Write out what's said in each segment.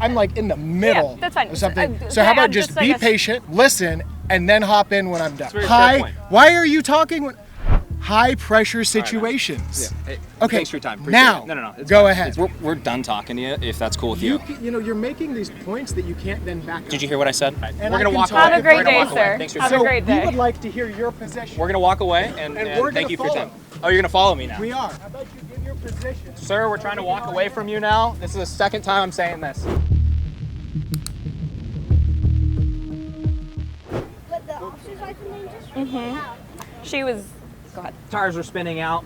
I'm like in the middle that's fine. of something. So, So how about I'm just I be guess- patient, listen, and then hop in when I'm done. Very fair Hi, point. why are you talking when high pressure situations? Yeah. Hey, Okay, thanks for your time. Appreciate now, it. No. It's go fine. ahead. We're done talking to you, if that's cool with you. You know, you're making these points that you can't then back up. Did you hear what I said? And we're I going to can walk talk. away. Have a great We're gonna day, walk away. sir. Thanks for your Have time. a great day. We would like to hear your position. We're going to walk away, and we're thank gonna you for your follow. time. Oh, you're going to follow me now? We are. How about you give your position? Sir, we're trying to walk away from you now. This is the second time I'm saying this. But the officer's license name just She was. Go ahead. Tires are spinning out,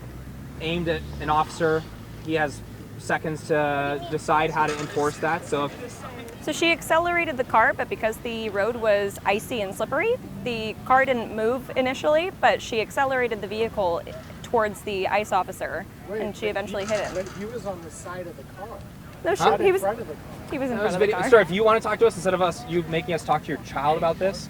aimed at an officer. He has seconds to decide how to enforce that. So So she accelerated the car, but because the road was icy and slippery, the car didn't move initially, but she accelerated the vehicle towards the ICE officer, and she eventually hit him. But he was on the side of the car. No, Not he in was. front of the car. He was in front of the car. Sir, if you want to talk to us instead of you making us talk to your child about this.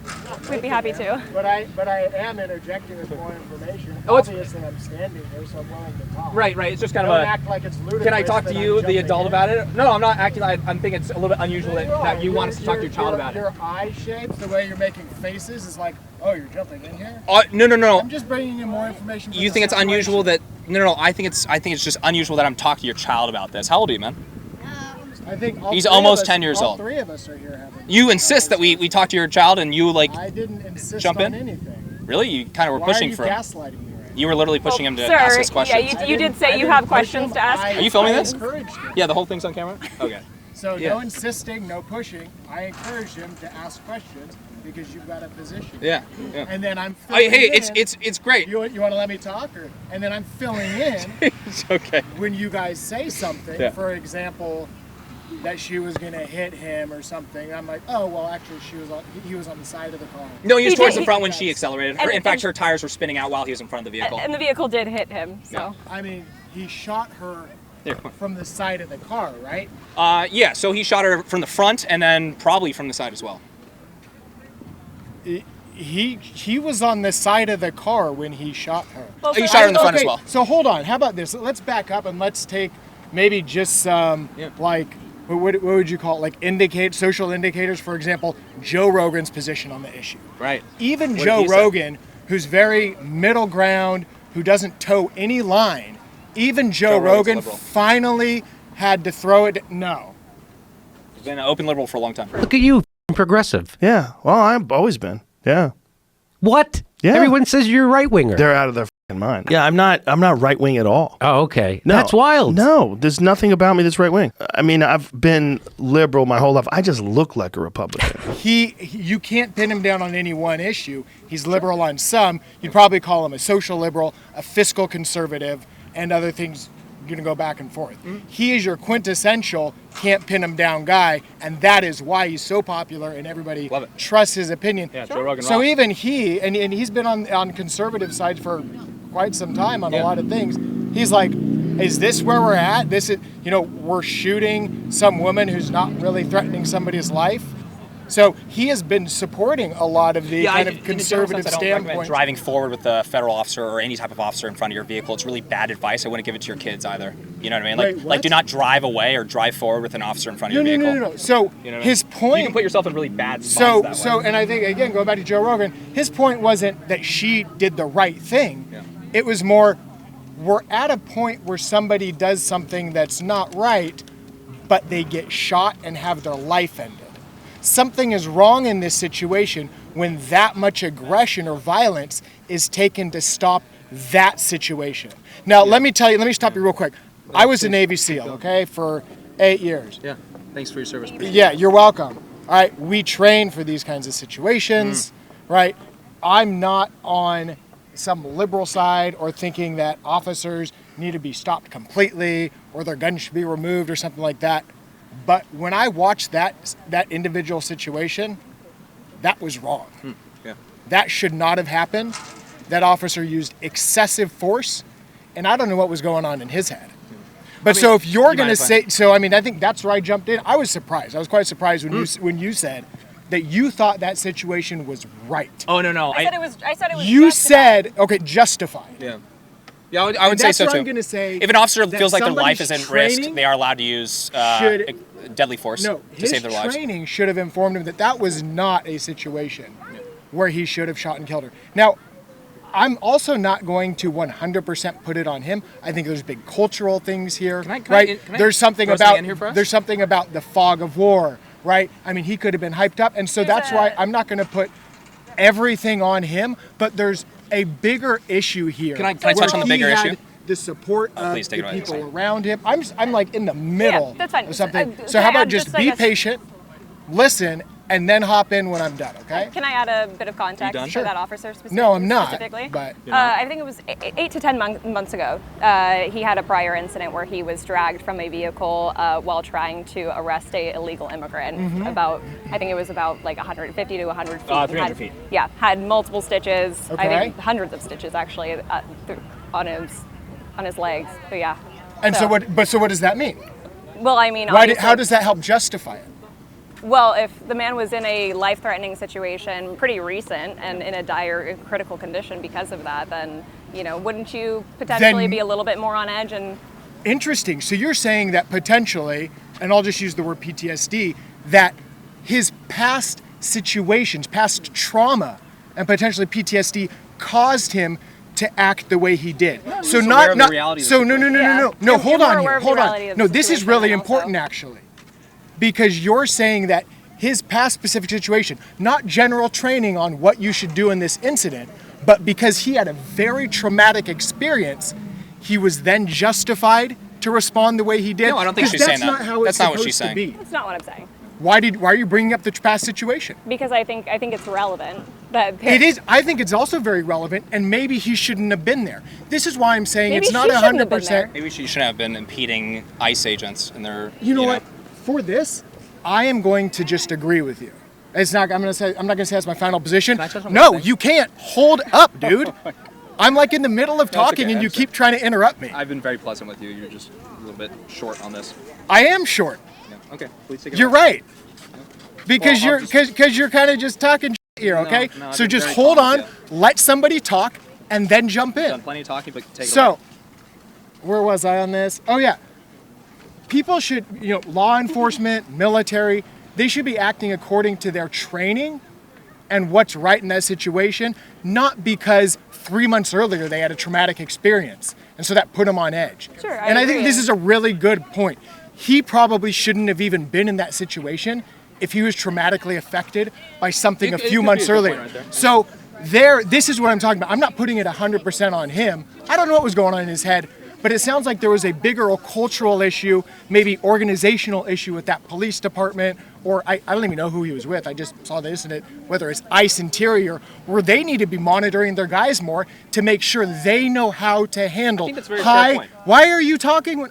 We'd be happy to. But I am interjecting with more information. Oh, it's- Obviously, I'm standing here, so I'm willing to talk. Right. It's just kind Don't of a. act like it's ludicrous. Can I talk to that you, I'm the jumping adult, in. about it? No, I'm not acting like. I'm thinking it's a little bit unusual that you want us to talk to your child about it. Your eye shapes, the way you're making faces, is like, oh, you're jumping in here. No. I'm just bringing you more information. For You the think it's situation. unusual that? No. I think it's just unusual that I'm talking to your child about this. How old are you, man? I think He's three of almost us- 10 years all old. Three of us are here having. You insist that we talk to your child, and you like I didn't insist jump on in? anything. really? You kind of were Why pushing are you for him. gaslighting me right now? You were literally pushing him to Sir, ask us questions. yeah, you did say you have questions to ask. Are you filming this? I encouraged him. Yeah, the whole thing's on camera. Okay. So Yeah. no insisting, no pushing. I encouraged him to ask questions because you've got a position. Yeah. And then I'm filling Hey, in. it's great. You want to let me talk, and then I'm filling in It's okay. when you guys say something. Yeah. For example, that she was gonna hit him or something. I'm like, oh well, actually, he was on the side of the car. No, he was He towards did- the front when she accelerated. And- In fact, and- her tires were spinning out while he was in front of the vehicle. And the vehicle did hit him, so. I mean, he shot her There. from the side of the car, right? Yeah, so he shot her from the front and then probably from the side as well. He was on the side of the car when he shot her. Well, You so shot her I- in the front as Okay, well. So hold on. How about this? Let's back up and let's take maybe just some like what would you call it? Social indicators. For example, Joe Rogan's position on the issue. Right. Even What did Joe he say? Rogan, who's very middle ground, who doesn't toe any line. Even Joe Rogan's Rogan liberal. finally had to throw it. No. He's been an open liberal for a long time. Look at you, f***ing progressive. Yeah. Well, I've always been. Yeah. What? Yeah. Everyone says you're a right winger. They're out of their fucking mind. Yeah, I'm not right wing at all. Oh, okay. No. That's wild. No, there's nothing about me that's right wing. I mean, I've been liberal my whole life. I just look like a Republican. You can't pin him down on any one issue. He's liberal on some. You'd probably call him a social liberal, a fiscal conservative, and other things. You're going to go back and forth. He is your quintessential can't pin him down guy, and that is why he's so popular and everybody Love it. trusts his opinion. Yeah, Joe Rogan So rocks. even he, and he's been on conservative side for quite some time on a lot of things. He's like, is this where we're at? This is, we're shooting some woman who's not really threatening somebody's life. So he has been supporting a lot of the kind of in the general conservative sense, I don't recommend standpoint. driving forward with a federal officer or any type of officer in front of your vehicle. It's really bad advice. I wouldn't give it to your kids either. You know what I mean? Wait, Like what? do not drive away or drive forward with an officer in front of your vehicle. No. So You know what I mean? his point. You can put yourself in really bad spots that way. And I think again, going back to Joe Rogan, his point wasn't that she did the right thing. Yeah. It was more, we're at a point where somebody does something that's not right, but they get shot and have their life ended. Something is wrong in this situation when that much aggression or violence is taken to stop that situation. Now, let me stop you real quick. I was a Navy SEAL, okay, for 8 years. Yeah. Thanks for your service. Yeah, you're welcome. All right, we train for these kinds of situations, right? I'm not on some liberal side or thinking that officers need to be stopped completely or their guns should be removed or something like that. But when I watched that individual situation, that was wrong. Yeah. That should not have happened. That officer used excessive force, and I don't know what was going on in his head. But so if you're going to say, I think that's where I jumped in. I was surprised. I was quite surprised when you said that you thought that situation was right. Oh no. I said it was. You justified. said, okay, justified. Yeah. Yeah, I would say That's so what too. I'm going to say. If an officer that feels like their life is somebody's in risk, training they are allowed to use should deadly force No, to his save their lives. training should have informed him that that was not a situation where he should have shot and killed her. Now, I'm also not going to 100% put it on him. I think there's big cultural things here, Can I there's something throw something about in here for us? there's something about the fog of war, right? I mean, he could have been hyped up, and so that's why I'm not going to put everything on him. But there's a bigger issue here. Can I touch where on the he bigger had issue? The support of please take the it away. people Sorry. around him. I'm like in the middle that's fine. of something. Can So I how about add just just like be a- patient, listen, and then hop in when I'm done, okay? Can I add a bit of context done? for Sure. that officer No, I'm not, specifically? but- I think it was 8 to 10 months ago. He had a prior incident where he was dragged from a vehicle while trying to arrest a illegal immigrant. I think it was about like 150 to 100 feet. 300 feet. Yeah, had multiple stitches. I Okay. think hundreds of stitches actually on his legs. So yeah. And so what? But so what does that mean? Well, I mean, How obviously- does that help justify it? Well, if the man was in a life-threatening situation, pretty recent, and in a dire critical condition because of that, then, wouldn't you potentially Then- be a little bit more on edge? And Interesting. So you're saying that potentially, and I'll just use the word PTSD, that his past situations, past trauma, and potentially PTSD caused him to act the way he did. So just aware not of the not reality of the so no. Yeah. No, You're hold more on aware here. of the Hold reality on. of No, the this is situation really then also. important actually. Because you're saying that his past specific situation, not general training on what you should do in this incident, but because he had a very traumatic experience, he was then justified to respond the way he did. No, I don't think 'Cause she's saying that's that. not how it's That's not what she's supposed to saying. be. that's not what I'm saying. Why are you bringing up the past situation? Because I think it's relevant. That It is. I think it's also very relevant, and maybe he shouldn't have been there. This is why I'm saying Maybe it's not she shouldn't have been 100%. Maybe she shouldn't have been impeding ICE agents in their. You know what? For this, I am going to just agree with you. It's not. I'm not gonna say that's my final position. Can I touch on No, one thing? you can't. Hold up, dude. I'm like in the middle of talking, okay, and I'm you sorry. keep trying to interrupt me. I've been very pleasant with you. You're just a little bit short on this. I am short. Yeah. Okay, please take it. You're away. right. Because Well, I'll you're kind of just talking shit here, okay? no, I've So been just very hold calm on, with let somebody talk, and then jump in. Done plenty of talking, but take it So, away. where was I on this? Oh yeah, people should, law enforcement, military, they should be acting according to their training and what's right in that situation, not because 3 months earlier they had a traumatic experience, and so that put them on edge. Sure, I and I think agree. this is a really good point. He probably shouldn't have even been in that situation if he was traumatically affected by something It a few could months be a good earlier. point right there. So this is what I'm talking about. I'm not putting it 100% on him. I don't know what was going on in his head, but it sounds like there was a bigger cultural issue, maybe organizational issue with that police department, or I don't even know who he was with. I just saw the incident, whether it's ICE Interior, where they need to be monitoring their guys more to make sure they know how to handle I think that's a very fair point. Why are you talking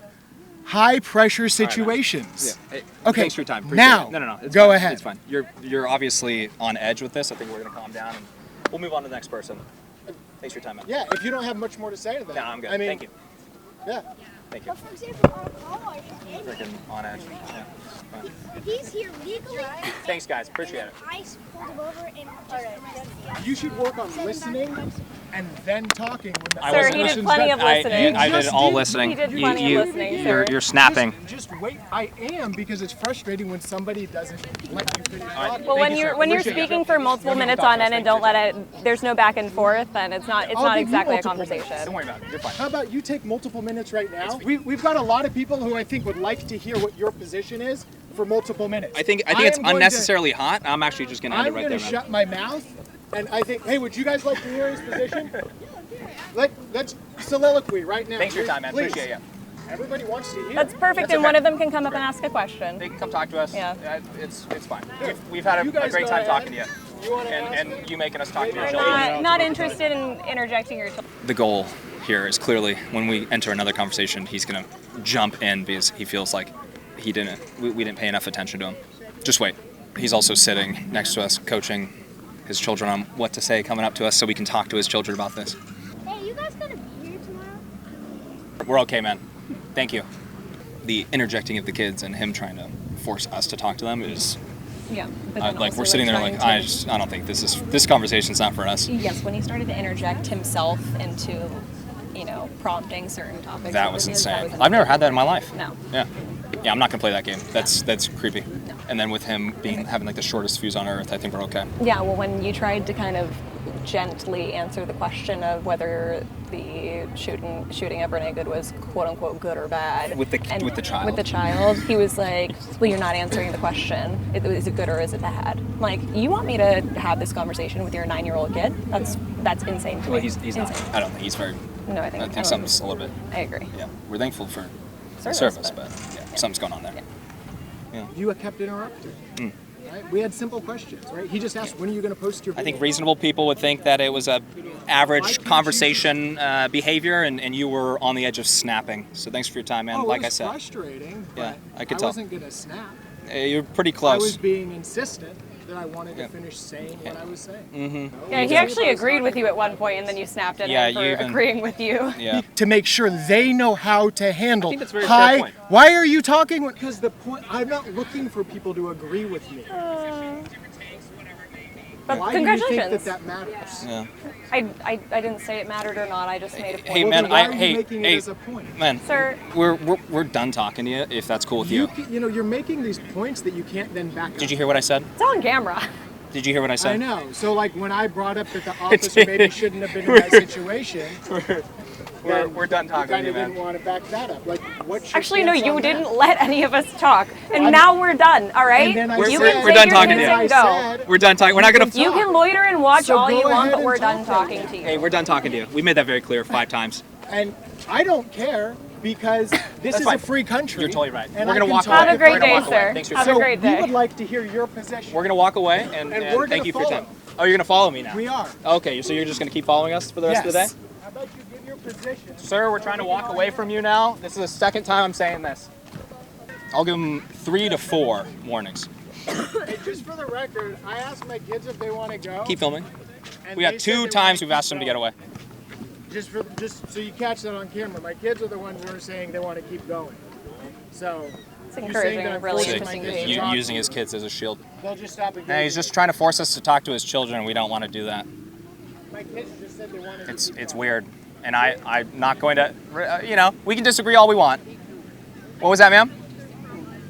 high pressure situations? Yeah. Hey, Okay, Thanks for your time. Appreciate now, it. No. It's go fine. ahead. It's fine. You're obviously on edge with this. I think we're gonna calm down and we'll move on to the next person. Thanks for your time, man. Yeah, if you don't have much more to say to that. No, I'm good. I mean, Thank you. Yeah. Thank you. But for example, our car is Freaking on edge. Yeah. Fine. if he's here legally, Thanks, guys. Appreciate it. ICE pulled him over and just You should work on listening and then talking. When the I Sir, wasn't- he did person's plenty done. of listening. I did just all did- listening. He did plenty of listening, sir. You're snapping. Just wait. I am, because it's frustrating when somebody doesn't let you finish talking. Well, when you, you're sir. when you're Appreciate it. speaking for multiple minutes on end and don't let it, there's no back and forth, then it's not I'll not give you exactly a multiple minutes. Don't conversation. worry about it. You're fine. How about you take multiple minutes right now? We've got a lot of people who I think would like to hear what your position is for multiple minutes. I think it's am going unnecessarily hot. I'm actually just gonna end it I'm right going there, to man. shut my mouth, and I think, hey, would you guys like to hear his position? Let's soliloquy right now. Thanks for your time, man. Please. Appreciate you. Everybody wants to hear. That's perfect, and okay. one of them can come up and ask a question. They can come talk to us. Yeah. It's fine. We've had You a guys great go time ahead. talking to you. You wanna ask? And you making us talk to your We're children. not interested in interjecting your children. The goal here is clearly when we enter another conversation, he's going to jump in because he feels like we didn't pay enough attention to him. Just wait. He's also sitting next to us, coaching his children on what to say coming up to us so we can talk to his children about this. hey, you guys gonna be here tomorrow? We're okay, man. Thank you. The interjecting of the kids and him trying to force us to talk to them is Yeah. like we're sitting there like I don't think this conversation's not for us. Yes, when he started to interject himself into, prompting certain topics. That was insane. I've never had that in my life. No. Yeah. Yeah, I'm not gonna play that game. That's creepy. And then with him having like the shortest fuse on earth, I think we're okay. Yeah, well, when you tried to kind of gently answer the question of whether the shooting of Rene Good was quote unquote good or bad With the child. with the child, he was like, "Well, you're not answering the question. Is it good or is it bad?" Like, you want me to have this conversation with your 9-year-old kid? That's insane to me. Well, he's not. Insane. I don't think he's very. No, I I think think something's a little bit. I agree. Yeah, we're thankful for the Service, service, but yeah, something's going on there. You kept interrupting. Right? We had simple questions, right? He just asked, when are you going to post your I video? think reasonable people would think that it was a average conversation behavior, and you were on the edge of snapping. So thanks for your time, man. Oh, like it I was said, frustrating, Yeah, but I could tell. wasn't going to snap. You're pretty I close. was being insistent that I wanted Yeah. to finish saying what I was saying. Yeah, he actually agreed with you at one point, and then you snapped at Yeah, him for you even- agreeing with you. Yeah. To make sure they know how to handle. I think that's a very fair Hi, point. why are you talking? Because the point, I'm not looking for people to agree with me. But Why congratulations. do you think that matters? Yeah. I didn't say it mattered or not. I just made a point. Hey, Well, man, then why I- are you hey, making hey. it as a point? Man, Sir. we're done talking to you. If that's cool with you. You know, you're making these points that you can't then back up. Did you hear what I said? It's on camera. Did you hear what I said? I know. So, like, when I brought up that the officer maybe shouldn't have been in that situation, We're done you talking to kind you, of didn't man. want to back that up. Like, what's your Actually, no, stance you on didn't that? let any of us talk, and now we're done. All right? And then I you said- can We're take done your talking to kids you. and I go. said- We're done talking. We're not gonna. You can loiter and watch So all go you want, ahead but we're and done talk talking then. to you. Hey, we're done talking to you. We made that very clear 5 times. And I don't care because this is fine. a free country. You're totally right. And We're I gonna can walk talk away. Have a if great I We're gonna day, walk away. sir. Thanks for your Have time. a great We day. would like to hear your position. We're gonna walk away and, And we're thank gonna you for your time. follow. Oh, you're gonna follow me now. We are. Okay, so you're just gonna keep following us for the rest of the day? Yes. How about you give your position? Sir, we're trying to walk away from you now. This is the second time I'm saying this. I'll give him 3 to 4 warnings. Hey, just for the record, I asked my kids if they want to go. Keep filming. and We they got said 2 they times wanna we've asked keep him to get going. away. Just so you catch that on camera, my kids are the ones who are saying they want to keep going. So It's you're encouraging saying that a I'm really forcing interesting my kids to behavior. talk Using to his you. kids as a shield. They'll just stop and Hey, he's just trying to force us to talk to his children, and we don't want to do that. My kids just said they wanted to It's keep it's going. weird, and I'm not going to. We can disagree all we want. What was that, ma'am?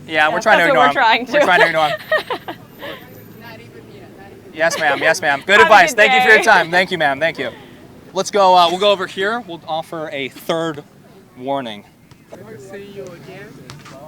Yeah, we're trying to that's ignore what him. we're trying to. We're trying to ignore him. Yes, ma'am. Yes, ma'am. Good Have a advice. good Thank you for your day. time. Thank you, ma'am. Thank you. Let's go. We'll go over here. We'll offer a 3rd warning.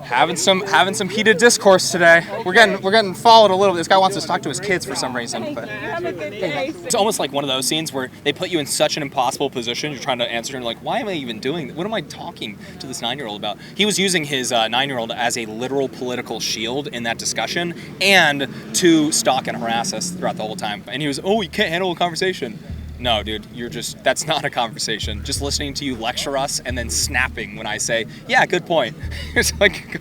Having some heated discourse today. We're getting followed a little bit. This guy wants us to talk to his kids for some reason. But it's almost like one of those scenes where they put you in such an impossible position. You're trying to answer, and you're like, why am I even doing that? What am I talking to this 9-year-old about? He was using his 9-year-old as a literal political shield in that discussion, and to stalk and harass us throughout the whole time. And he was, oh, you can't handle a conversation. No, dude, that's not a conversation. Just listening to you lecture us and then snapping when I say, yeah, good point. It's like,